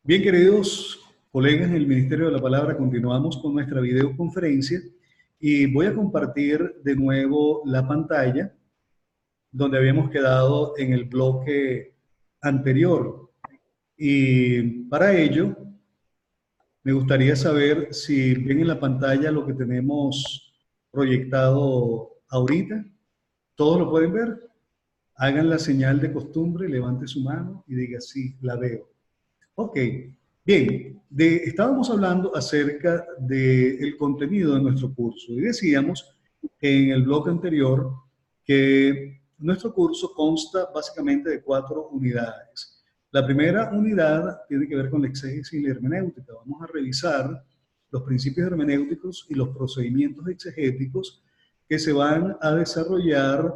Bien, queridos colegas del Ministerio de la Palabra, continuamos con nuestra videoconferencia y voy a compartir de nuevo la pantalla donde habíamos quedado en el bloque anterior. Y para ello, me gustaría saber si ven en la pantalla lo que tenemos proyectado ahorita. ¿Todos lo pueden ver? Hagan la señal de costumbre, levante su mano y diga sí, la veo. Ok, bien, estábamos hablando acerca del contenido de nuestro curso y decíamos en el bloque anterior que nuestro curso consta básicamente de 4 unidades. La primera unidad tiene que ver con la exégesis y la hermenéutica. Vamos a revisar los principios hermenéuticos y los procedimientos exegéticos que se van a desarrollar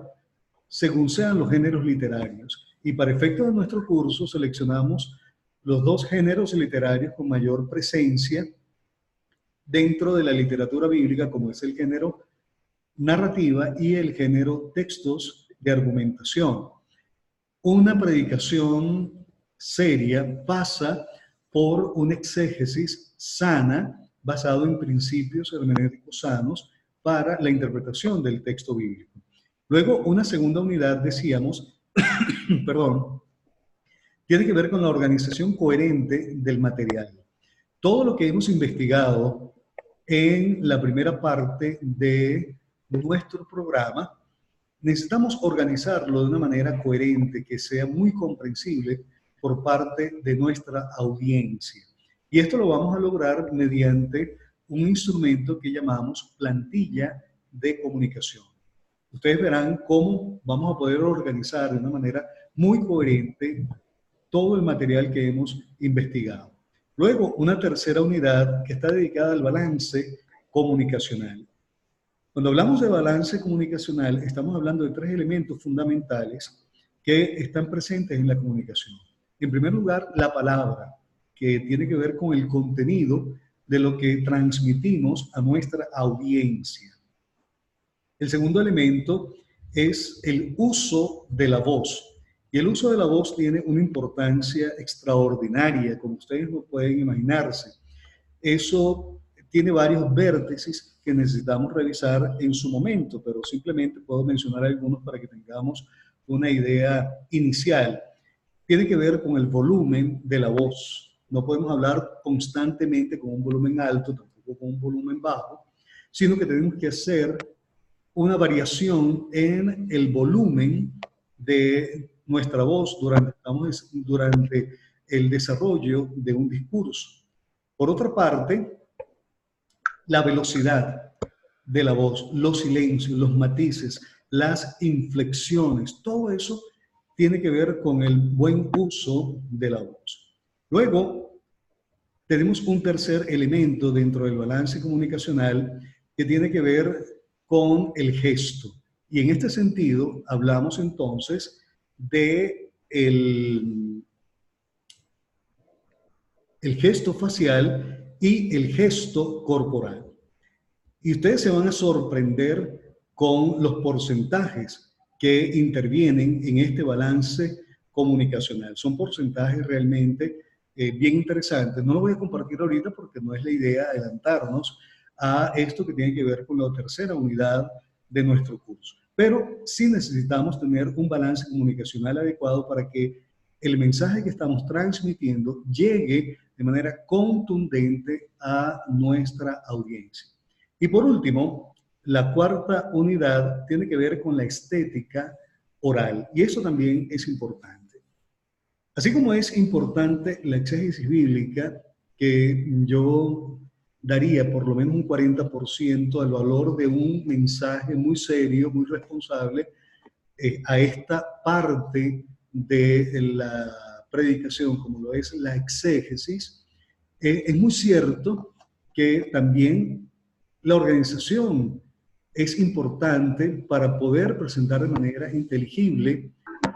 según sean los géneros literarios. Y para efectos de nuestro curso seleccionamos los 2 géneros literarios con mayor presencia dentro de la literatura bíblica, como es el género narrativa y el género textos de argumentación. Una predicación seria pasa por una exégesis sana, basado en principios hermenéuticos sanos para la interpretación del texto bíblico. Luego, una segunda unidad, decíamos, perdón, tiene que ver con la organización coherente del material. Todo lo que hemos investigado en la primera parte de nuestro programa, necesitamos organizarlo de una manera coherente, que sea muy comprensible por parte de nuestra audiencia. Y esto lo vamos a lograr mediante un instrumento que llamamos plantilla de comunicación. Ustedes verán cómo vamos a poder organizar de una manera muy coherente todo el material que hemos investigado. Luego, una tercera unidad que está dedicada al balance comunicacional. Cuando hablamos de balance comunicacional, estamos hablando de 3 elementos fundamentales que están presentes en la comunicación. En primer lugar, la palabra, que tiene que ver con el contenido de lo que transmitimos a nuestra audiencia. El segundo elemento es el uso de la voz. Y el uso de la voz tiene una importancia extraordinaria, como ustedes no pueden imaginarse. Eso tiene varios vértices que necesitamos revisar en su momento, pero simplemente puedo mencionar algunos para que tengamos una idea inicial. Tiene que ver con el volumen de la voz. No podemos hablar constantemente con un volumen alto, tampoco con un volumen bajo, sino que tenemos que hacer una variación en el volumen de nuestra voz durante el desarrollo de un discurso. Por otra parte, la velocidad de la voz, los silencios, los matices, las inflexiones, todo eso tiene que ver con el buen uso de la voz. Luego, tenemos un tercer elemento dentro del balance comunicacional que tiene que ver con el gesto. Y en este sentido, hablamos entonces de el gesto facial y el gesto corporal. Y ustedes se van a sorprender con los porcentajes que intervienen en este balance comunicacional. Son porcentajes realmente bien interesantes. No lo voy a compartir ahorita porque no es la idea adelantarnos a esto que tiene que ver con la tercera unidad de nuestro curso. Pero sí necesitamos tener un balance comunicacional adecuado para que el mensaje que estamos transmitiendo llegue de manera contundente a nuestra audiencia. Y por último, la cuarta unidad tiene que ver con la estética oral, y eso también es importante. Así como es importante la exégesis bíblica, que yo daría por lo menos un 40% al valor de un mensaje muy serio, muy responsable, a esta parte de la predicación, como lo es la exégesis, es muy cierto que también la organización es importante para poder presentar de manera inteligible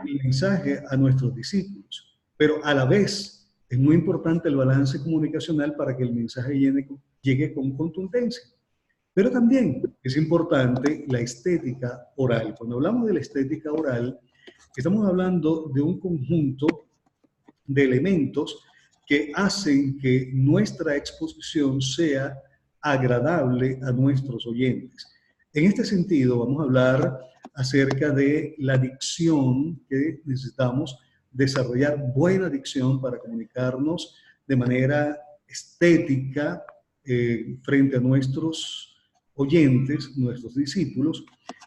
el mensaje a nuestros discípulos. Pero a la vez es muy importante el balance comunicacional para que el mensaje llegue con contundencia. Pero también es importante la estética oral. Cuando hablamos de la estética oral, estamos hablando de un conjunto de elementos que hacen que nuestra exposición sea agradable a nuestros oyentes. En este sentido, vamos a hablar acerca de la dicción, que necesitamos desarrollar buena dicción para comunicarnos de manera estética frente a nuestros oyentes, nuestros discípulos,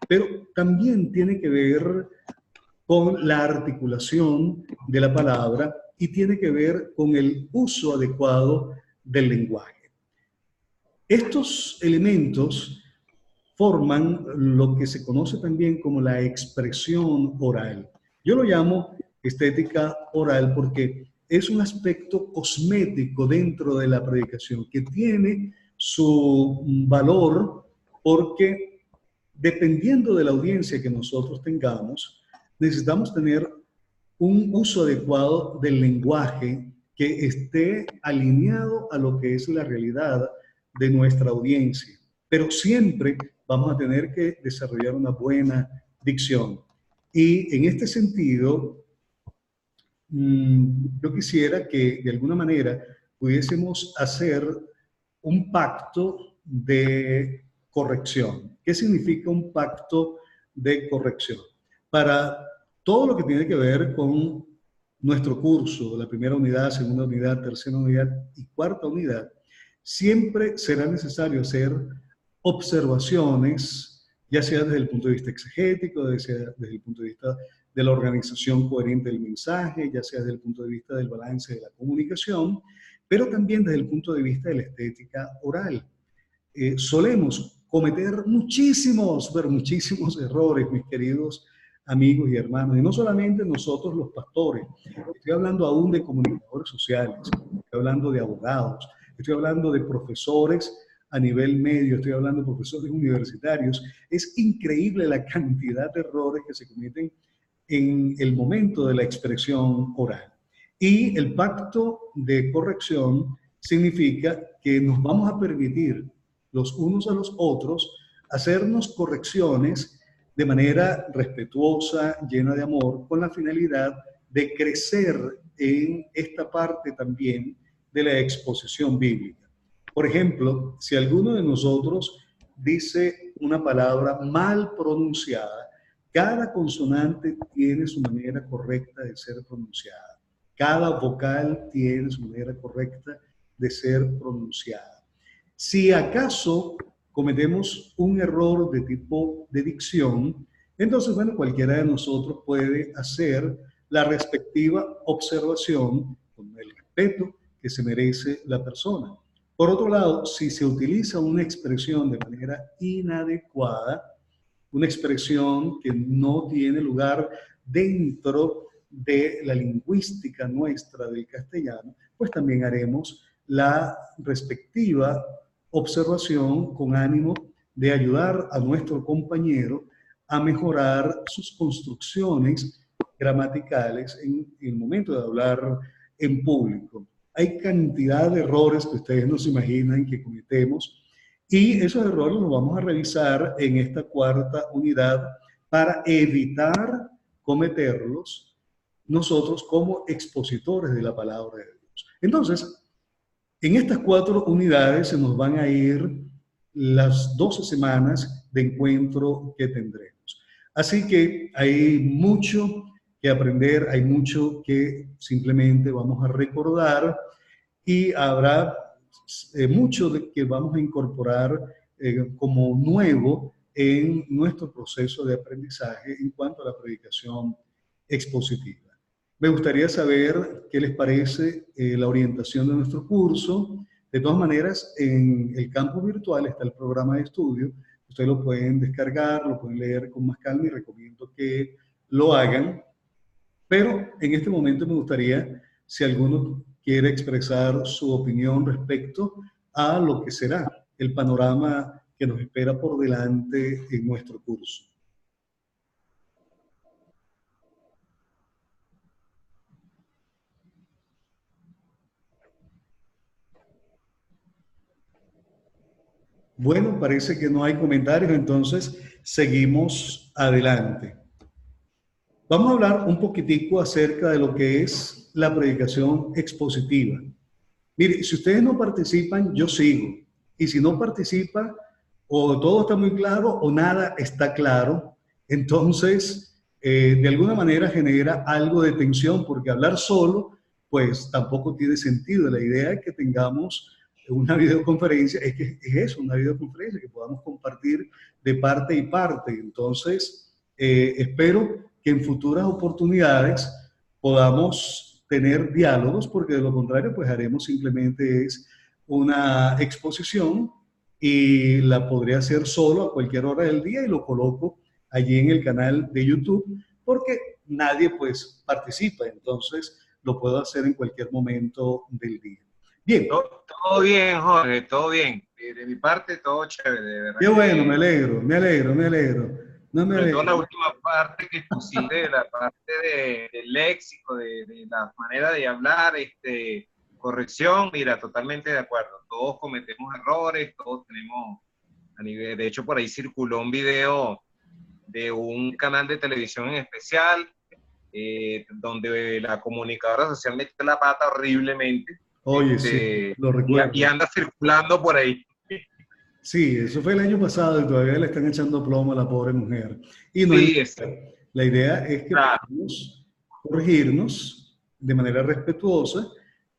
pero también tiene que ver con la articulación de la palabra y tiene que ver con el uso adecuado del lenguaje. Estos elementos forman lo que se conoce también como la expresión oral. Yo lo llamo estética oral porque es un aspecto cosmético dentro de la predicación que tiene su valor porque dependiendo de la audiencia que nosotros tengamos, necesitamos tener un uso adecuado del lenguaje que esté alineado a lo que es la realidad de nuestra audiencia. Pero siempre vamos a tener que desarrollar una buena dicción. Y en este sentido, yo quisiera que de alguna manera pudiésemos hacer un pacto de corrección. ¿Qué significa un pacto de corrección? Para todo lo que tiene que ver con nuestro curso, la primera unidad, segunda unidad, tercera unidad y cuarta unidad, siempre será necesario hacer observaciones, ya sea desde el punto de vista exegético, ya sea desde el punto de vista de la organización coherente del mensaje, ya sea desde el punto de vista del balance de la comunicación, pero también desde el punto de vista de la estética oral. Solemos cometer muchísimos, pero muchísimos errores, mis queridos amigos y hermanos, y no solamente nosotros los pastores, estoy hablando aún de comunicadores sociales, estoy hablando de abogados, estoy hablando de profesores a nivel medio, estoy hablando de profesores universitarios. Es increíble la cantidad de errores que se cometen en el momento de la expresión oral. Y el pacto de corrección significa que nos vamos a permitir los unos a los otros hacernos correcciones de manera respetuosa, llena de amor, con la finalidad de crecer en esta parte también de la exposición bíblica. Por ejemplo, si alguno de nosotros dice una palabra mal pronunciada, cada consonante tiene su manera correcta de ser pronunciada. Cada vocal tiene su manera correcta de ser pronunciada. Si acaso cometemos un error de tipo de dicción, entonces, bueno, cualquiera de nosotros puede hacer la respectiva observación con el respeto que se merece la persona. Por otro lado, si se utiliza una expresión de manera inadecuada, una expresión que no tiene lugar dentro de la lingüística nuestra del castellano, pues también haremos la respectiva observación con ánimo de ayudar a nuestro compañero a mejorar sus construcciones gramaticales en el momento de hablar en público. Hay cantidad de errores que ustedes no se imaginan que cometemos y esos errores los vamos a revisar en esta cuarta unidad para evitar cometerlos nosotros como expositores de la palabra de Dios. Entonces, en estas 4 unidades se nos van a ir las 12 semanas de encuentro que tendremos. Así que hay mucho que aprender, hay mucho que simplemente vamos a recordar y habrá mucho de que vamos a incorporar como nuevo en nuestro proceso de aprendizaje en cuanto a la predicación expositiva. Me gustaría saber qué les parece la orientación de nuestro curso. De todas maneras, en el campus virtual está el programa de estudio. Ustedes lo pueden descargar, lo pueden leer con más calma y recomiendo que lo hagan. Pero en este momento me gustaría, si alguno quiere expresar su opinión respecto a lo que será el panorama que nos espera por delante en nuestro curso. Bueno, parece que no hay comentarios, entonces seguimos adelante. Vamos a hablar un poquitico acerca de lo que es la predicación expositiva. Mire, si ustedes no participan, yo sigo. Y si no participa, o todo está muy claro o nada está claro. Entonces, de alguna manera genera algo de tensión, porque hablar solo, pues tampoco tiene sentido. La idea es que tengamos una videoconferencia, es que es eso, una videoconferencia, que podamos compartir de parte y parte. Entonces, espero que en futuras oportunidades podamos tener diálogos, porque de lo contrario, pues haremos simplemente es una exposición y la podría hacer solo a cualquier hora del día y lo coloco allí en el canal de YouTube, porque nadie pues participa, entonces lo puedo hacer en cualquier momento del día. Bien. Todo bien, Jorge, todo bien. De mi parte, todo chévere, de verdad Qué bueno, me que, alegro, me alegro, me alegro. No me sobre todo la alegro. última parte que pusiste, la parte del léxico, de la manera de hablar, corrección, mira, totalmente de acuerdo. Todos cometemos errores, todos tenemos, a nivel, de hecho por ahí circuló un video de un canal de televisión en especial, donde la comunicadora social metió la pata horriblemente, Oye, sí, lo y recuerdo. anda circulando por ahí. Sí, eso fue el año pasado y todavía le están echando plomo a la pobre mujer. Y no es Sí, la idea es que claro, podamos corregirnos de manera respetuosa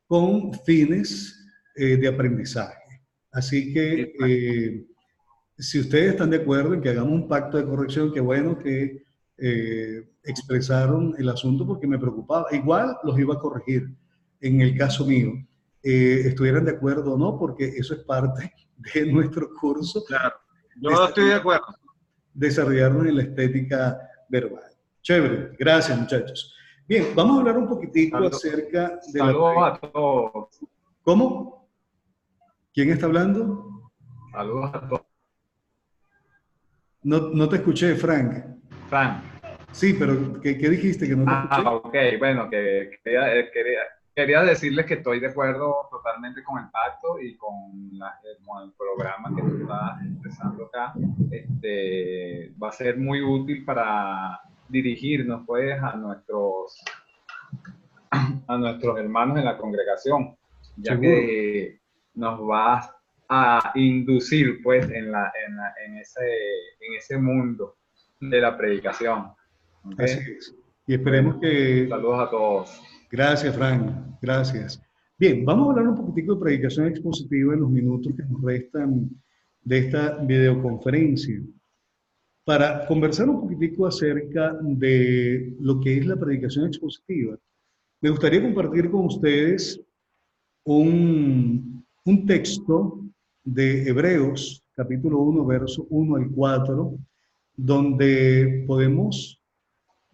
con fines de aprendizaje. Así que si ustedes están de acuerdo en que hagamos un pacto de corrección, qué bueno que expresaron el asunto porque me preocupaba. Igual los iba a corregir en el caso mío, estuvieran de acuerdo o no, porque eso es parte de nuestro curso, claro. Yo no estoy de acuerdo. desarrollarnos en la estética verbal. Chévere, gracias muchachos. Bien, vamos a hablar un poquitico acerca de la... Saludos a todos. ¿Cómo? ¿Quién está hablando? Saludos a todos. No, no te escuché, Frank. Fran. Sí, pero ¿qué dijiste que no te escuché? Ok, bueno, quería decirles que estoy de acuerdo totalmente con el pacto y con el programa que tú estás expresando acá. Va a ser muy útil para dirigirnos pues a nuestros hermanos en la congregación, ya Seguro. que nos va a inducir pues en ese mundo de la predicación. ¿Okay? Así es. Y esperemos Bueno, que... saludos a todos. Gracias, Frank. Gracias. Bien, vamos a hablar un poquitico de predicación expositiva en los minutos que nos restan de esta videoconferencia, para conversar un poquitico acerca de lo que es la predicación expositiva. Me gustaría compartir con ustedes un texto de Hebreos, capítulo 1, verso 1 al 4, donde podemos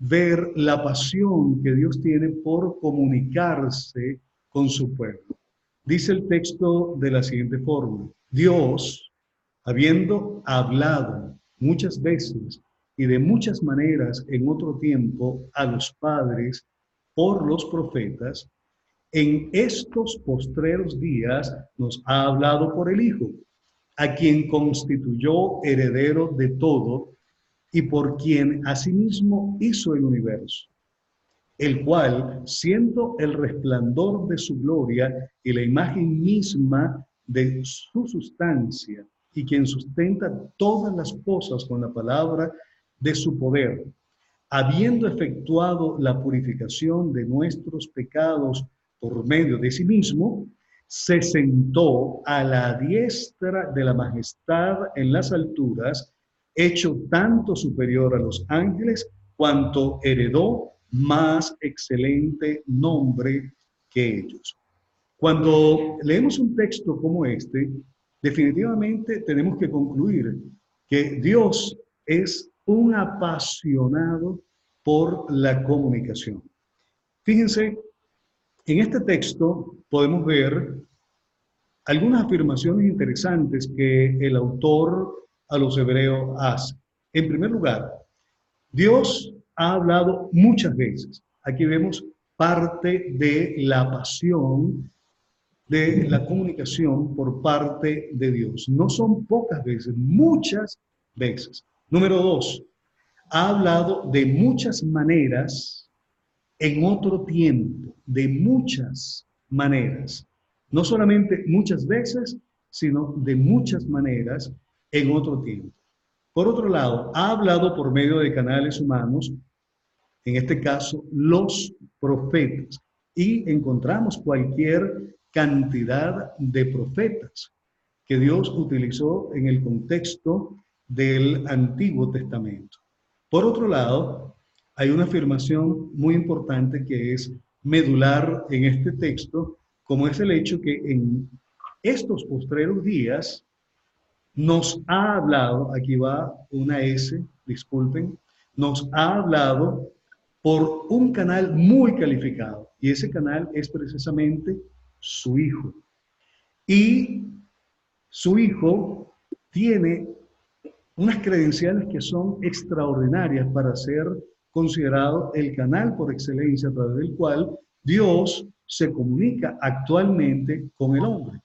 ver la pasión que Dios tiene por comunicarse con su pueblo. Dice el texto de la siguiente forma: Dios, habiendo hablado muchas veces y de muchas maneras en otro tiempo a los padres por los profetas, en estos postreros días nos ha hablado por el Hijo, a quien constituyó heredero de todo y por quien asimismo hizo el universo, el cual, siendo el resplandor de su gloria y la imagen misma de su sustancia, y quien sustenta todas las cosas con la palabra de su poder, habiendo efectuado la purificación de nuestros pecados por medio de sí mismo, se sentó a la diestra de la majestad en las alturas, hecho tanto superior a los ángeles, cuanto heredó más excelente nombre que ellos. Cuando leemos un texto como este, definitivamente tenemos que concluir que Dios es un apasionado por la comunicación. Fíjense, en este texto podemos ver algunas afirmaciones interesantes que el autor a los hebreos hace. En primer lugar, Dios ha hablado muchas veces. Aquí vemos parte de la pasión de la comunicación por parte de Dios. No son pocas veces, muchas veces. Número dos, ha hablado de muchas maneras en otro tiempo, de muchas maneras. No solamente muchas veces, sino de muchas maneras en otro tiempo. Por otro lado, ha hablado por medio de canales humanos, en este caso los profetas, y encontramos cualquier cantidad de profetas que Dios utilizó en el contexto del Antiguo Testamento. Por otro lado, hay una afirmación muy importante que es medular en este texto, como es el hecho que en estos postreros días nos ha hablado, aquí va una S, disculpen, nos ha hablado por un canal muy calificado, y ese canal es precisamente su Hijo. Y su Hijo tiene unas credenciales que son extraordinarias para ser considerado el canal por excelencia a través del cual Dios se comunica actualmente con el hombre.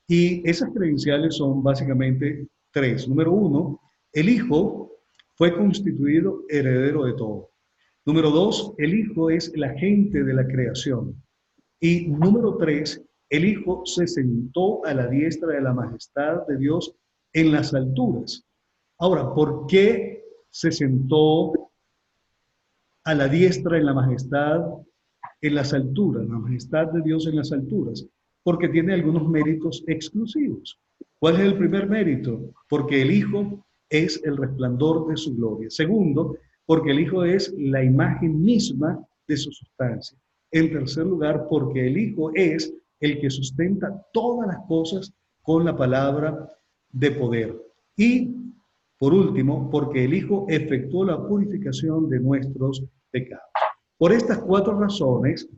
Y esas credenciales son básicamente tres. Número uno, el Hijo fue constituido heredero de todo. Número dos, el Hijo es el agente de la creación. Y número tres, el Hijo se sentó a la diestra de la majestad de Dios en las alturas. Ahora, ¿por qué se sentó a la diestra en la majestad en las alturas, la majestad de Dios en las alturas? Porque tiene algunos méritos exclusivos. ¿Cuál es el primer mérito? Porque el Hijo es el resplandor de su gloria. Segundo, porque el Hijo es la imagen misma de su sustancia. En tercer lugar, porque el Hijo es el que sustenta todas las cosas con la palabra de poder. Y, por último, porque el Hijo efectuó la purificación de nuestros pecados. Por estas cuatro razones,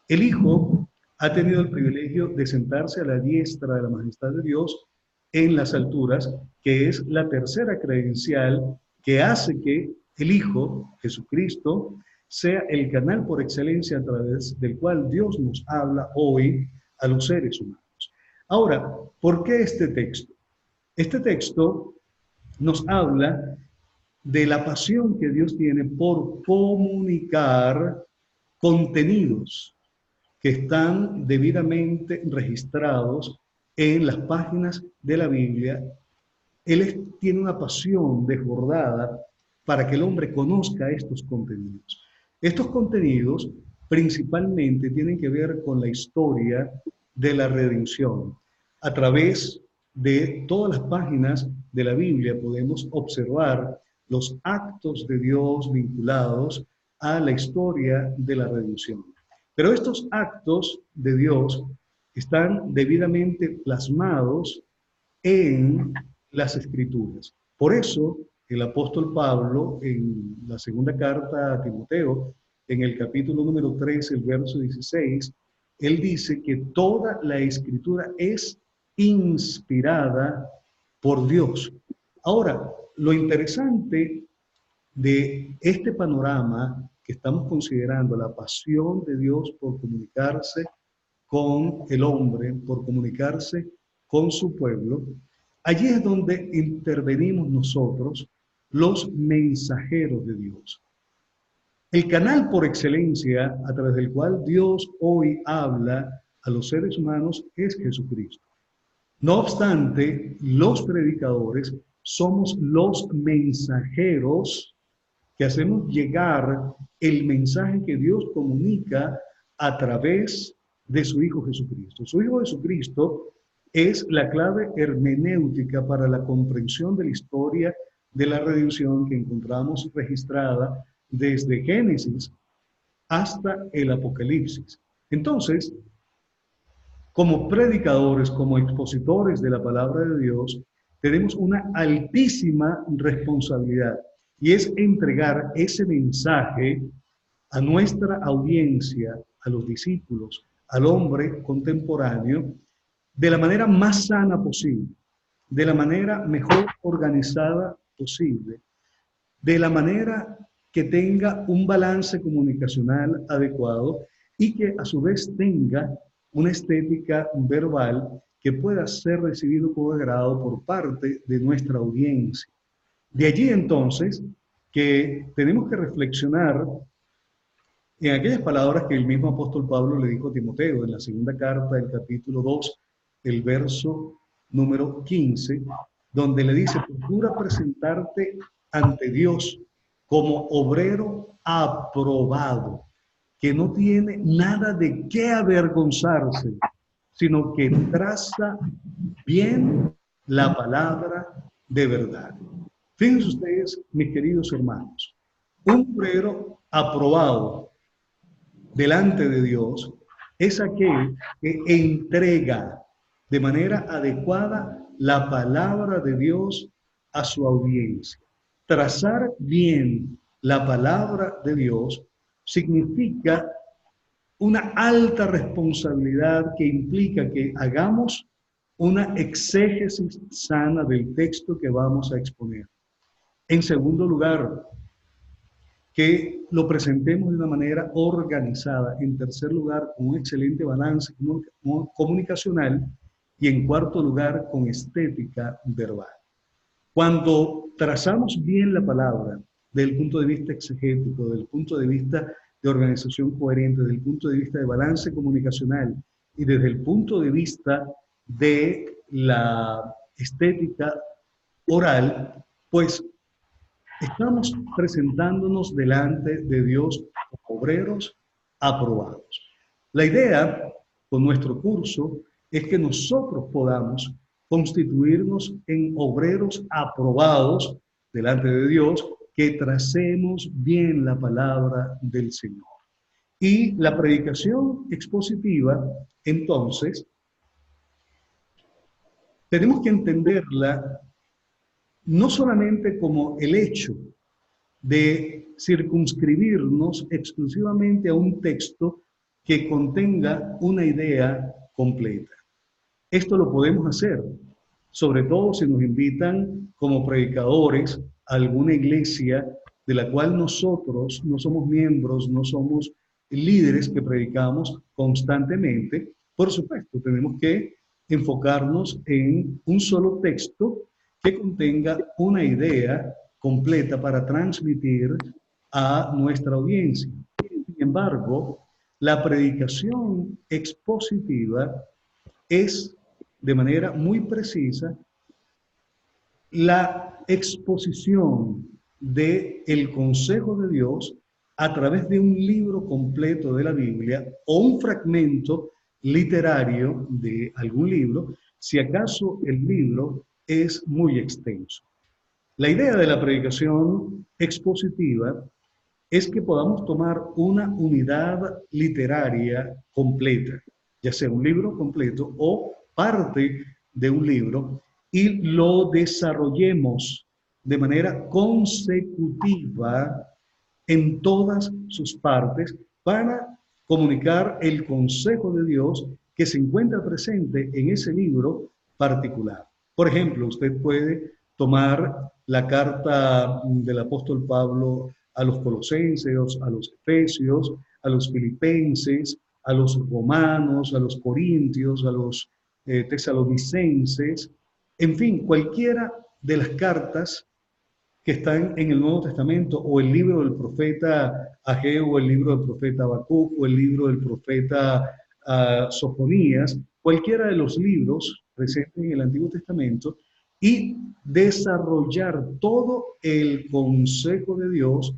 el Hijo ha tenido el privilegio de sentarse a la diestra de la majestad de Dios en las alturas, que es la tercera credencial que hace que el Hijo, Jesucristo, sea el canal por excelencia a través del cual Dios nos habla hoy a los seres humanos. Ahora, ¿por qué este texto? Este texto nos habla de la pasión que Dios tiene por comunicar contenidos que están debidamente registrados en las páginas de la Biblia. Él tiene una pasión desbordada para que el hombre conozca estos contenidos. Estos contenidos principalmente tienen que ver con la historia de la redención. A través de todas las páginas de la Biblia podemos observar los actos de Dios vinculados a la historia de la redención. Pero estos actos de Dios están debidamente plasmados en las Escrituras. Por eso, el apóstol Pablo, en la segunda carta a Timoteo, en el capítulo número 3, el verso 16, él dice que toda la Escritura es inspirada por Dios. Ahora, lo interesante de este panorama que estamos considerando, la pasión de Dios por comunicarse con el hombre, por comunicarse con su pueblo, allí es donde intervenimos nosotros, los mensajeros de Dios. El canal por excelencia a través del cual Dios hoy habla a los seres humanos es Jesucristo. No obstante, los predicadores somos los mensajeros que hacemos llegar el mensaje que Dios comunica a través de su Hijo Jesucristo. Su Hijo Jesucristo es la clave hermenéutica para la comprensión de la historia de la redención que encontramos registrada desde Génesis hasta el Apocalipsis. Entonces, como predicadores, como expositores de la palabra de Dios, tenemos una altísima responsabilidad y es entregar ese mensaje a nuestra audiencia, a los discípulos, al hombre contemporáneo, de la manera más sana posible, de la manera mejor organizada posible, de la manera que tenga un balance comunicacional adecuado y que a su vez tenga una estética verbal que pueda ser recibido con agrado por parte de nuestra audiencia. De allí entonces que tenemos que reflexionar en aquellas palabras que el mismo apóstol Pablo le dijo a Timoteo en la segunda carta del capítulo 2, el verso número 15, donde le dice: procura presentarte ante Dios como obrero aprobado, que no tiene nada de qué avergonzarse, sino que traza bien la palabra de verdad. Fíjense ustedes, mis queridos hermanos, un obrero aprobado delante de Dios es aquel que entrega de manera adecuada la palabra de Dios a su audiencia. Trazar bien la palabra de Dios significa una alta responsabilidad que implica que hagamos una exégesis sana del texto que vamos a exponer. En segundo lugar, que lo presentemos de una manera organizada. En tercer lugar, con un excelente balance comunicacional. Y en cuarto lugar, con estética verbal. Cuando trazamos bien la palabra desde el punto de vista exegético, desde el punto de vista de organización coherente, desde el punto de vista de balance comunicacional y desde el punto de vista de la estética oral, pues estamos presentándonos delante de Dios como obreros aprobados. La idea con nuestro curso es que nosotros podamos constituirnos en obreros aprobados delante de Dios, que tracemos bien la palabra del Señor. Y la predicación expositiva, entonces, tenemos que entenderla no solamente como el hecho de circunscribirnos exclusivamente a un texto que contenga una idea completa. Esto lo podemos hacer, sobre todo si nos invitan como predicadores a alguna iglesia de la cual nosotros no somos miembros, no somos líderes que predicamos constantemente. Por supuesto, tenemos que enfocarnos en un solo texto que contenga una idea completa para transmitir a nuestra audiencia. Sin embargo, la predicación expositiva es de manera muy precisa la exposición del consejo de Dios a través de un libro completo de la Biblia o un fragmento literario de algún libro, si acaso el libro es muy extenso. La idea de la predicación expositiva es que podamos tomar una unidad literaria completa, ya sea un libro completo o parte de un libro, y lo desarrollemos de manera consecutiva en todas sus partes para comunicar el consejo de Dios que se encuentra presente en ese libro particular. Por ejemplo, usted puede tomar la carta del apóstol Pablo a los colosenses, a los efesios, a los filipenses, a los romanos, a los corintios, a los tesalonicenses, en fin, cualquiera de las cartas que están en el Nuevo Testamento, o el libro del profeta Ageo, o el libro del profeta Habacuc, o el libro del profeta Sofonías, cualquiera de los libros presentes en el Antiguo Testamento, y desarrollar todo el consejo de Dios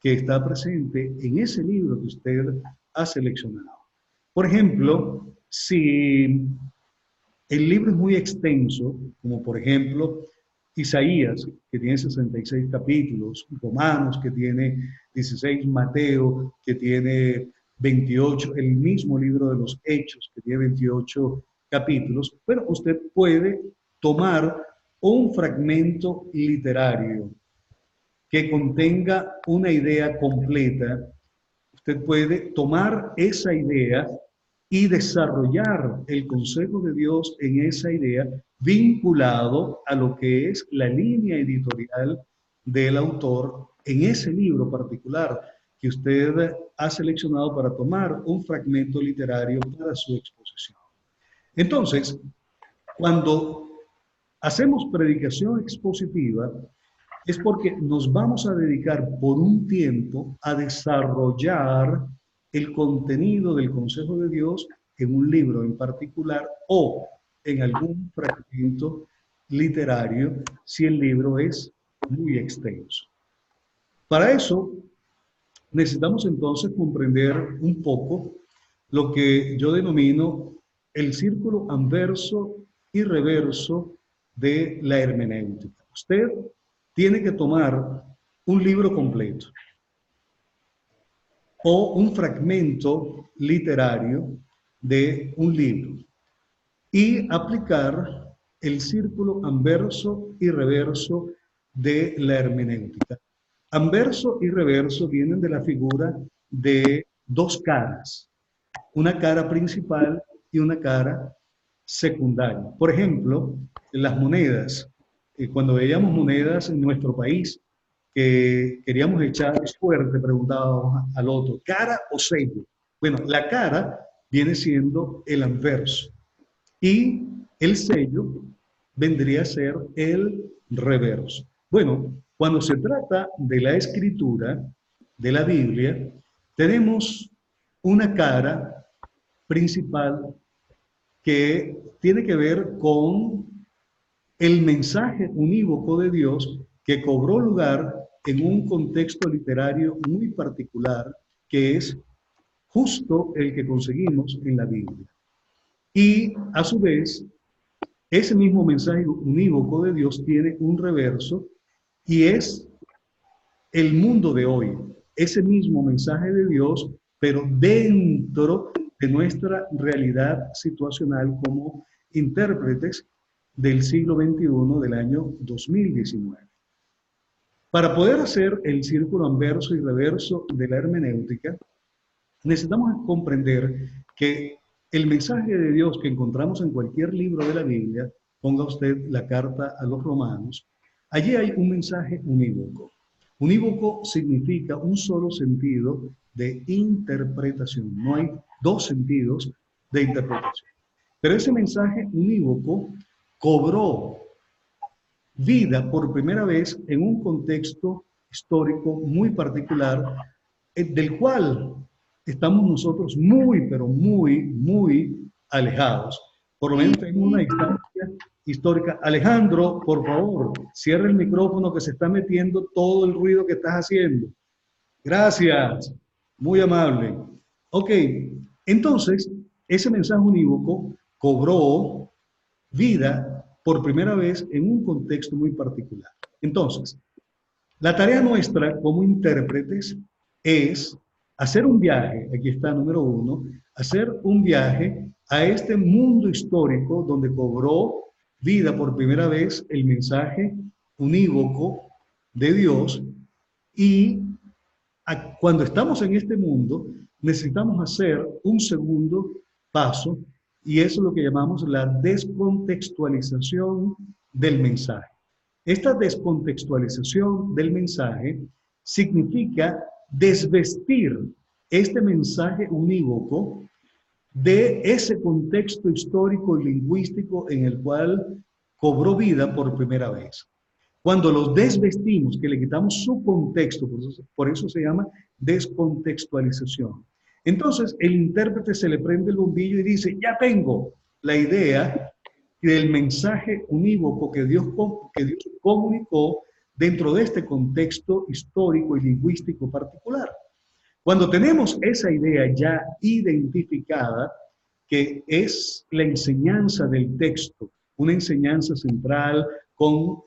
que está presente en ese libro que usted ha seleccionado. Por ejemplo, si el libro es muy extenso, como por ejemplo Isaías, que tiene 66 capítulos, Romanos, que tiene 16, Mateo, que tiene 28, el mismo libro de los Hechos, que tiene 28 capítulos, bueno, usted puede tomar un fragmento literario que contenga una idea completa. Usted puede tomar esa idea y desarrollar el consejo de Dios en esa idea, vinculado a lo que es la línea editorial del autor en ese libro particular que usted ha seleccionado para tomar un fragmento literario para su exposición. Entonces, cuando hacemos predicación expositiva, es porque nos vamos a dedicar por un tiempo a desarrollar el contenido del consejo de Dios en un libro en particular o en algún fragmento literario si el libro es muy extenso. Para eso necesitamos entonces comprender un poco lo que yo denomino el círculo anverso y reverso de la hermenéutica. Usted tiene que tomar un libro completo o un fragmento literario de un libro y aplicar el círculo anverso y reverso de la hermenéutica. Anverso y reverso vienen de la figura de dos caras, una cara principal y una cara secundaria. Por ejemplo, las monedas. Cuando veíamos monedas en nuestro país, que queríamos echar suerte, preguntábamos al otro, ¿cara o sello? Bueno, la cara viene siendo el anverso y el sello vendría a ser el reverso. Bueno, cuando se trata de la escritura de la Biblia, tenemos una cara principal que tiene que ver con el mensaje unívoco de Dios que cobró lugar en un contexto literario muy particular, que es justo el que conseguimos en la Biblia. Y a su vez, ese mismo mensaje unívoco de Dios tiene un reverso y es el mundo de hoy, ese mismo mensaje de Dios, pero dentro de nuestra realidad situacional como intérpretes del siglo XXI del año 2019. Para poder hacer el círculo anverso y reverso de la hermenéutica, necesitamos comprender que el mensaje de Dios que encontramos en cualquier libro de la Biblia, ponga usted la carta a los Romanos, allí hay un mensaje unívoco. Unívoco significa un solo sentido de interpretación. No hay dos sentidos de interpretación. Pero ese mensaje unívoco cobró vida por primera vez en un contexto histórico muy particular, del cual estamos nosotros muy, pero muy alejados. Por lo menos en una distancia histórica. Alejandro, por favor, cierra el micrófono que se está metiendo todo el ruido que estás haciendo. Gracias, muy amable. Ok, entonces, ese mensaje unívoco cobró vida por primera vez en un contexto muy particular. Entonces, la tarea nuestra como intérpretes es hacer un viaje, aquí está número 1, hacer un viaje a este mundo histórico donde cobró vida por primera vez el mensaje unívoco de Dios y cuando estamos en este mundo necesitamos hacer un segundo paso y eso es lo que llamamos la descontextualización del mensaje. Esta descontextualización del mensaje significa desvestir este mensaje unívoco de ese contexto histórico y lingüístico en el cual cobró vida por primera vez. Cuando los desvestimos, que le quitamos su contexto, por eso se llama descontextualización. Entonces, el intérprete se le prende el bombillo y dice, ya tengo la idea del mensaje unívoco que Dios comunicó dentro de este contexto histórico y lingüístico particular. Cuando tenemos esa idea ya identificada, que es la enseñanza del texto, una enseñanza central con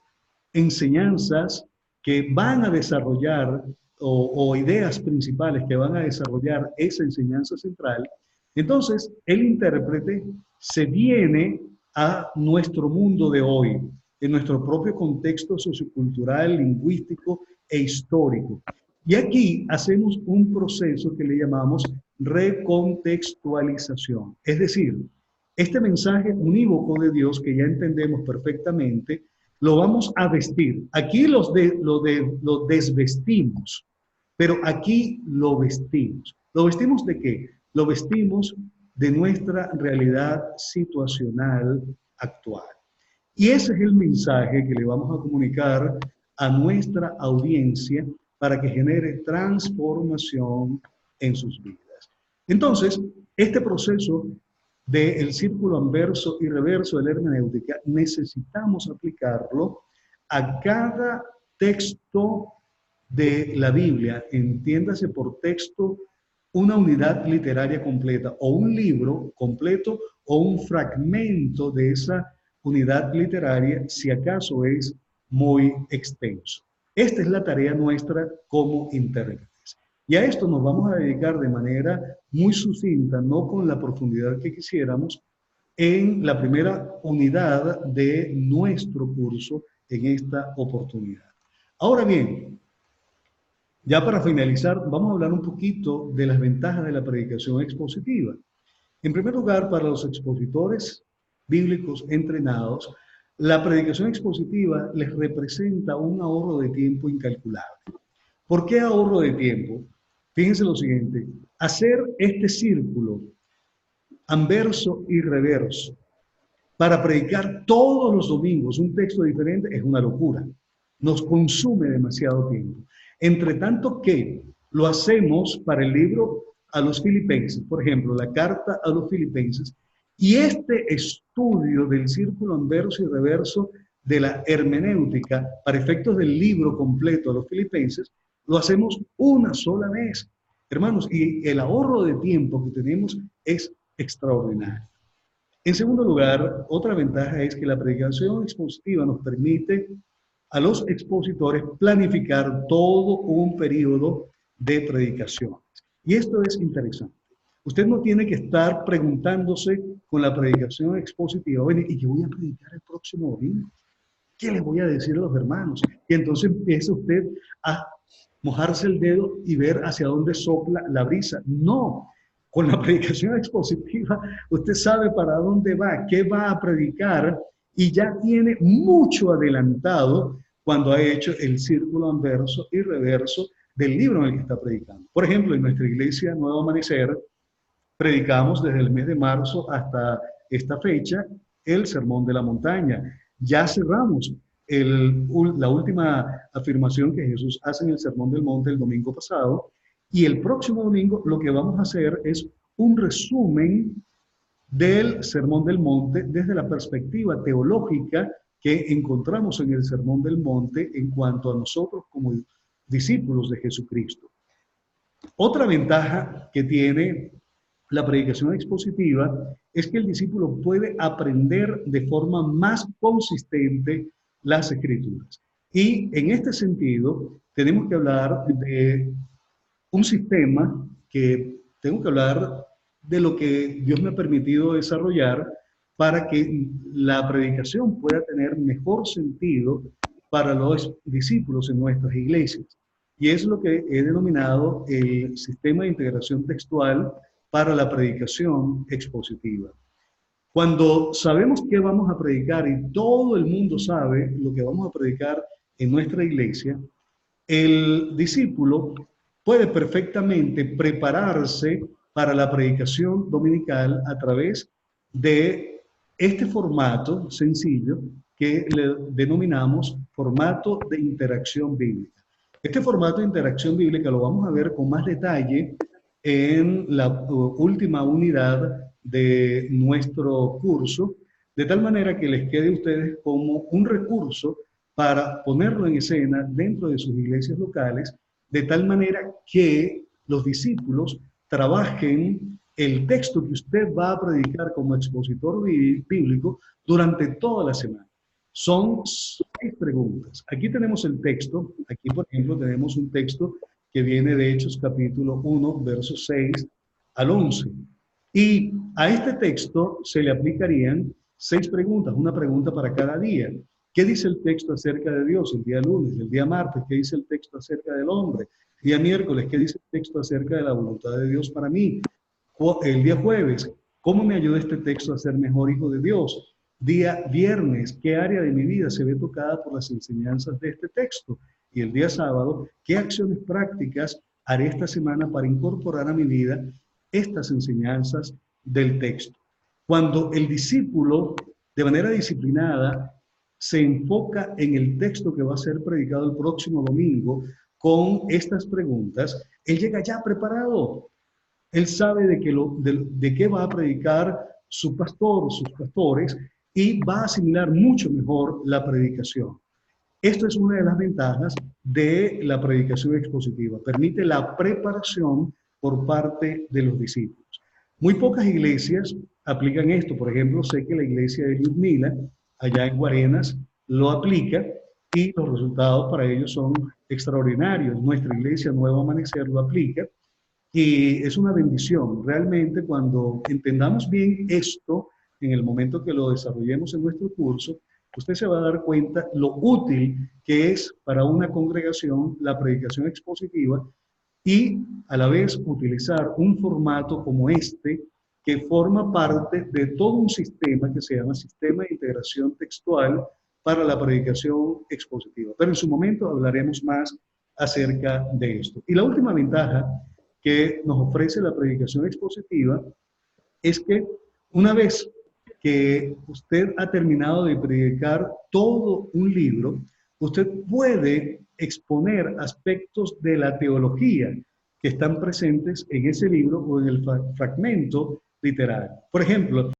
enseñanzas que van a desarrollar o ideas principales que van a desarrollar esa enseñanza central, entonces el intérprete se viene a nuestro mundo de hoy, en nuestro propio contexto sociocultural, lingüístico e histórico. Y aquí hacemos un proceso que le llamamos recontextualización. Es decir, este mensaje unívoco de Dios que ya entendemos perfectamente, lo vamos a vestir. Aquí lo desvestimos, pero aquí lo vestimos. ¿Lo vestimos de qué? Lo vestimos de nuestra realidad situacional actual. Y ese es el mensaje que le vamos a comunicar a nuestra audiencia para que genere transformación en sus vidas. Entonces, este proceso del círculo anverso y reverso de la hermenéutica necesitamos aplicarlo a cada texto de la Biblia, entiéndase por texto una unidad literaria completa o un libro completo o un fragmento de esa unidad literaria, si acaso es muy extenso. Esta es la tarea nuestra como intérpretes. Y a esto nos vamos a dedicar de manera muy sucinta, no con la profundidad que quisiéramos, en la primera unidad de nuestro curso en esta oportunidad. Ahora bien, ya para finalizar, vamos a hablar un poquito de las ventajas de la predicación expositiva. En primer lugar, para los expositores bíblicos entrenados, la predicación expositiva les representa un ahorro de tiempo incalculable. ¿Por qué ahorro de tiempo? Fíjense lo siguiente, hacer este círculo anverso y reverso para predicar todos los domingos un texto diferente es una locura. Nos consume demasiado tiempo. Entre tanto que lo hacemos para el libro a los filipenses, por ejemplo, la carta a los filipenses, y este estudio del círculo anverso y reverso de la hermenéutica para efectos del libro completo a los filipenses, lo hacemos una sola vez, hermanos, y el ahorro de tiempo que tenemos es extraordinario. En segundo lugar, otra ventaja es que la predicación expositiva nos permite a los expositores planificar todo un periodo de predicación. Y esto es interesante. Usted no tiene que estar preguntándose con la predicación expositiva, bueno, ¿y qué voy a predicar el próximo domingo? ¿Qué le voy a decir a los hermanos? Y entonces empieza usted a mojarse el dedo y ver hacia dónde sopla la brisa. No, con la predicación expositiva usted sabe para dónde va, qué va a predicar y ya tiene mucho adelantado cuando ha hecho el círculo anverso y reverso del libro en el que está predicando. Por ejemplo, en nuestra iglesia Nuevo Amanecer predicamos desde el mes de marzo hasta esta fecha el Sermón de la Montaña. Ya cerramos la última afirmación que Jesús hace en el Sermón del Monte el domingo pasado, y el próximo domingo lo que vamos a hacer es un resumen del Sermón del Monte desde la perspectiva teológica que encontramos en el Sermón del Monte en cuanto a nosotros como discípulos de Jesucristo. Otra ventaja que tiene la predicación expositiva es que el discípulo puede aprender de forma más consistente las Escrituras. Y en este sentido, tenemos que hablar de un sistema que tengo que hablar de lo que Dios me ha permitido desarrollar para que la predicación pueda tener mejor sentido para los discípulos en nuestras iglesias. Y es lo que he denominado el sistema de integración textual para la predicación expositiva. Cuando sabemos qué vamos a predicar y todo el mundo sabe lo que vamos a predicar en nuestra iglesia, el discípulo puede perfectamente prepararse para la predicación dominical a través de este formato sencillo que le denominamos formato de interacción bíblica. Este formato de interacción bíblica lo vamos a ver con más detalle en la última unidad de nuestro curso, de tal manera que les quede a ustedes como un recurso para ponerlo en escena dentro de sus iglesias locales, de tal manera que los discípulos trabajen el texto que usted va a predicar como expositor bíblico durante toda la semana. Son 6 preguntas. Aquí tenemos el texto. Aquí, por ejemplo, tenemos un texto que viene de Hechos capítulo 1, versos 6 al 11. Y a este texto se le aplicarían 6 preguntas, una pregunta para cada día. ¿Qué dice el texto acerca de Dios el día lunes? El día martes, ¿qué dice el texto acerca del hombre? El día miércoles, ¿qué dice el texto acerca de la voluntad de Dios para mí? El día jueves, ¿cómo me ayuda este texto a ser mejor hijo de Dios? Día viernes, ¿qué área de mi vida se ve tocada por las enseñanzas de este texto? Y el día sábado, ¿qué acciones prácticas haré esta semana para incorporar a mi vida estas enseñanzas del texto? Cuando el discípulo, de manera disciplinada, se enfoca en el texto que va a ser predicado el próximo domingo con estas preguntas, él llega ya preparado. Él sabe de qué va a predicar su pastor o sus pastores y va a asimilar mucho mejor la predicación. Esto es una de las ventajas de la predicación expositiva. Permite la preparación por parte de los discípulos. Muy pocas iglesias aplican esto. Por ejemplo, sé que la iglesia de Lyudmila, allá en Guarenas, lo aplica y los resultados para ellos son extraordinarios. Nuestra iglesia Nuevo Amanecer lo aplica y es una bendición. Realmente, cuando entendamos bien esto, en el momento que lo desarrollemos en nuestro curso, usted se va a dar cuenta lo útil que es para una congregación la predicación expositiva y a la vez utilizar un formato como este que forma parte de todo un sistema que se llama Sistema de Integración Textual para la predicación expositiva. Pero en su momento hablaremos más acerca de esto. Y la última ventaja que nos ofrece la predicación expositiva es que una vez que usted ha terminado de predicar todo un libro, usted puede exponer aspectos de la teología que están presentes en ese libro o en el fragmento literario. Por ejemplo,